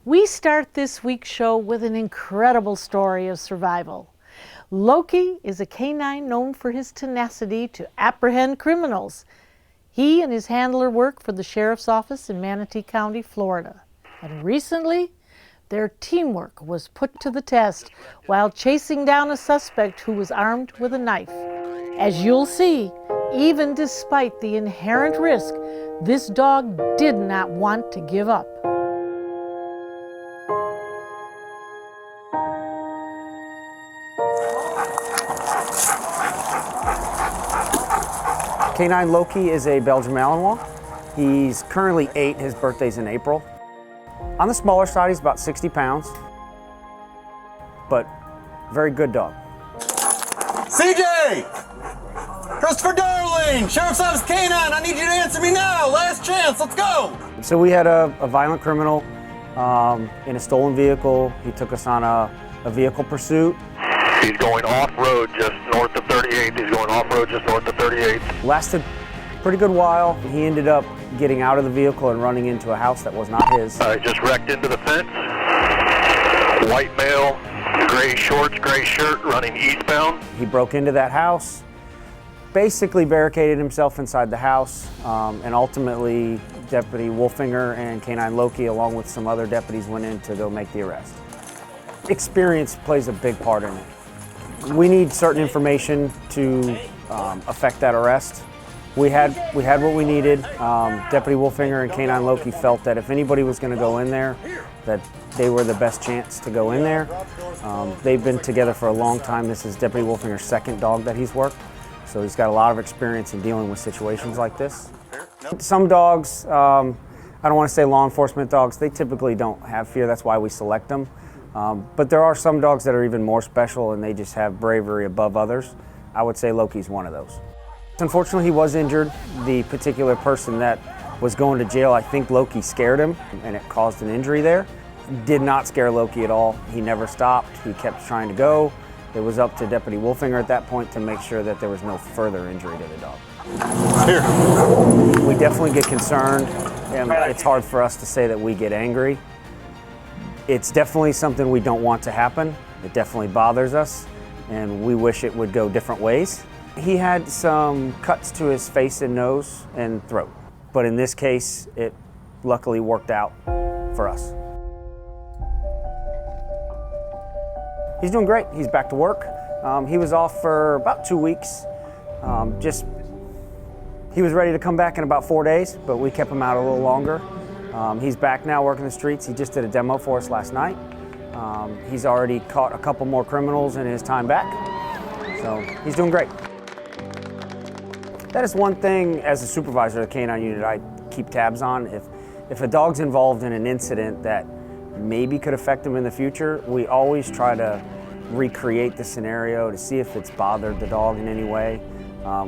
We start this week's show with an incredible story of survival. Loki is a canine known for his tenacity to apprehend criminals. He and his handler work for the sheriff's office in Manatee County, Florida. And recently, their teamwork was put to the test while chasing down a suspect who was armed with a knife. As you'll see, even despite the inherent risk, this dog did not want to give up. K-9 Loki is a Belgian Malinois. He's currently 8, his birthday's in April. On the smaller side, he's about 60 pounds, but very good dog. CJ! Christopher Darling! Sheriff's Office K-9, I need you to answer me now! Last chance, let's go! So we had a violent criminal in a stolen vehicle. He took us on a vehicle pursuit. He's going off-road just north of 38th. He's going off-road just north of 38th. Lasted a pretty good while. He ended up getting out of the vehicle and running into a house that was not his. Just wrecked into the fence. White male, gray shorts, gray shirt, running eastbound. He broke into that house, basically barricaded himself inside the house, and ultimately Deputy Wolfinger and K-9 Loki, along with some other deputies, went in to go make the arrest. Experience plays a big part in it. We need certain information to affect that arrest. We had what we needed. Deputy Wolfinger and K-9 Loki felt that if anybody was going to go in there, that they were the best chance to go in there. They've been together for a long time. This is Deputy Wolfinger's second dog that he's worked, so he's got a lot of experience in dealing with situations like this. Some dogs, I don't want to say law enforcement dogs, they typically don't have fear. That's why we select them. But there are some dogs that are even more special and they just have bravery above others. I would say Loki's one of those. Unfortunately, he was injured. The particular person that was going to jail, I think Loki scared him and it caused an injury there. Did not scare Loki at all. He never stopped. He kept trying to go. It was up to Deputy Wolfinger at that point to make sure that there was no further injury to the dog. Here. We definitely get concerned, and it's hard for us to say that we get angry. It's definitely something we don't want to happen. It definitely bothers us, and we wish it would go different ways. He had some cuts to his face and nose and throat, but in this case, it luckily worked out for us. He's doing great. He's back to work. He was off for about 2 weeks. He was ready to come back in about 4 days, but we kept him out a little longer. He's back now working the streets. He just did a demo for us last night. He's already caught a couple more criminals in his time back, so he's doing great. That is one thing as a supervisor of the K-9 unit I keep tabs on. If a dog's involved in an incident that maybe could affect him in the future, we always try to recreate the scenario to see if it's bothered the dog in any way.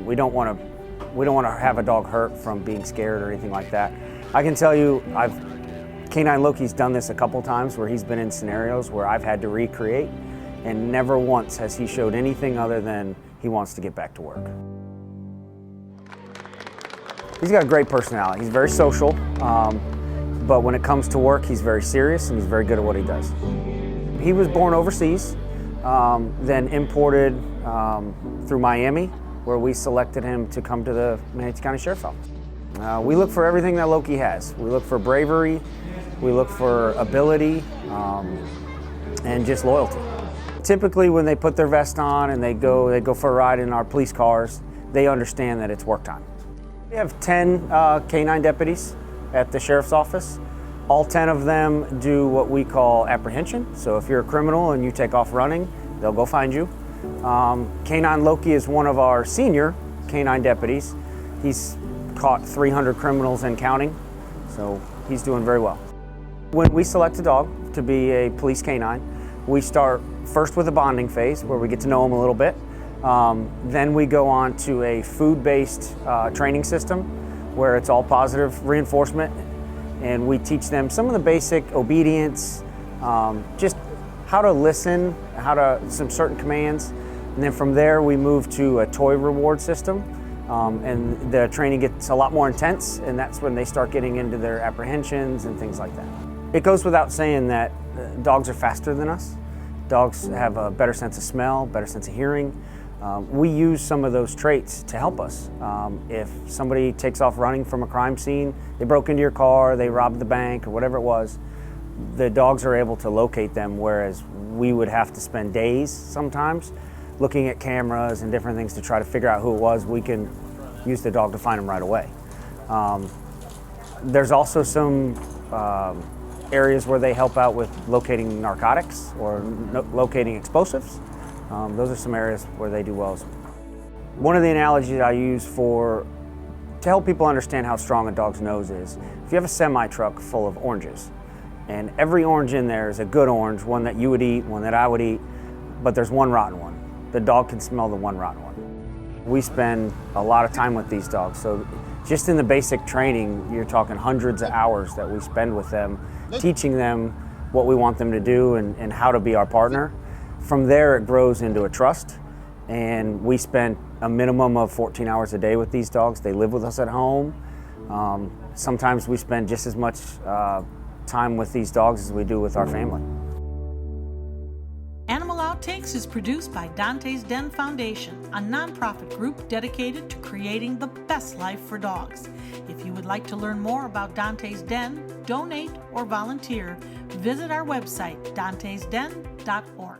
We don't want to have a dog hurt from being scared or anything like that. I can tell you, K-9 Loki's done this a couple times where he's been in scenarios where I've had to recreate, and never once has he showed anything other than he wants to get back to work. He's got a great personality. He's very social, but when it comes to work, he's very serious and he's very good at what he does. He was born overseas, then imported through Miami, where we selected him to come to the Manatee County Sheriff's Office. We look for everything that Loki has. We look for bravery, we look for ability, and just loyalty. Typically when they put their vest on and they go for a ride in our police cars, they understand that it's work time. We have 10 K-9 deputies at the Sheriff's Office. All 10 of them do what we call apprehension. So if you're a criminal and you take off running, they'll go find you. K-9 Loki is one of our senior K-9 deputies. He's caught 300 criminals and counting, so he's doing very well. When we select a dog to be a police K-9, we start first with a bonding phase where we get to know him a little bit. Then we go on to a food-based training system where it's all positive reinforcement, and we teach them some of the basic obedience, just how to listen, some certain commands. And then from there we move to a toy reward system, and the training gets a lot more intense, and that's when they start getting into their apprehensions and things like that. It goes without saying that dogs are faster than us. Dogs have a better sense of smell, better sense of hearing. We use some of those traits to help us. If somebody takes off running from a crime scene, they broke into your car, they robbed the bank, or whatever it was, the dogs are able to locate them, whereas we would have to spend days sometimes looking at cameras and different things to try to figure out who it was. We can use the dog to find them right away. There's also some areas where they help out with locating narcotics or locating explosives. Those are some areas where they do well. One of the analogies I use to help people understand how strong a dog's nose is, if you have a semi-truck full of oranges, and every orange in there is a good orange, one that you would eat, one that I would eat, but there's one rotten one. The dog can smell the one rotten one. We spend a lot of time with these dogs, so just in the basic training, you're talking hundreds of hours that we spend with them, teaching them what we want them to do and how to be our partner. From there, it grows into a trust, and we spend a minimum of 14 hours a day with these dogs. They live with us at home. Sometimes we spend just as much time with these dogs as we do with our family. Animal Outtakes is produced by Dante's Den Foundation, a nonprofit group dedicated to creating the best life for dogs. If you would like to learn more about Dante's Den, donate, or volunteer, visit our website, dantesden.org.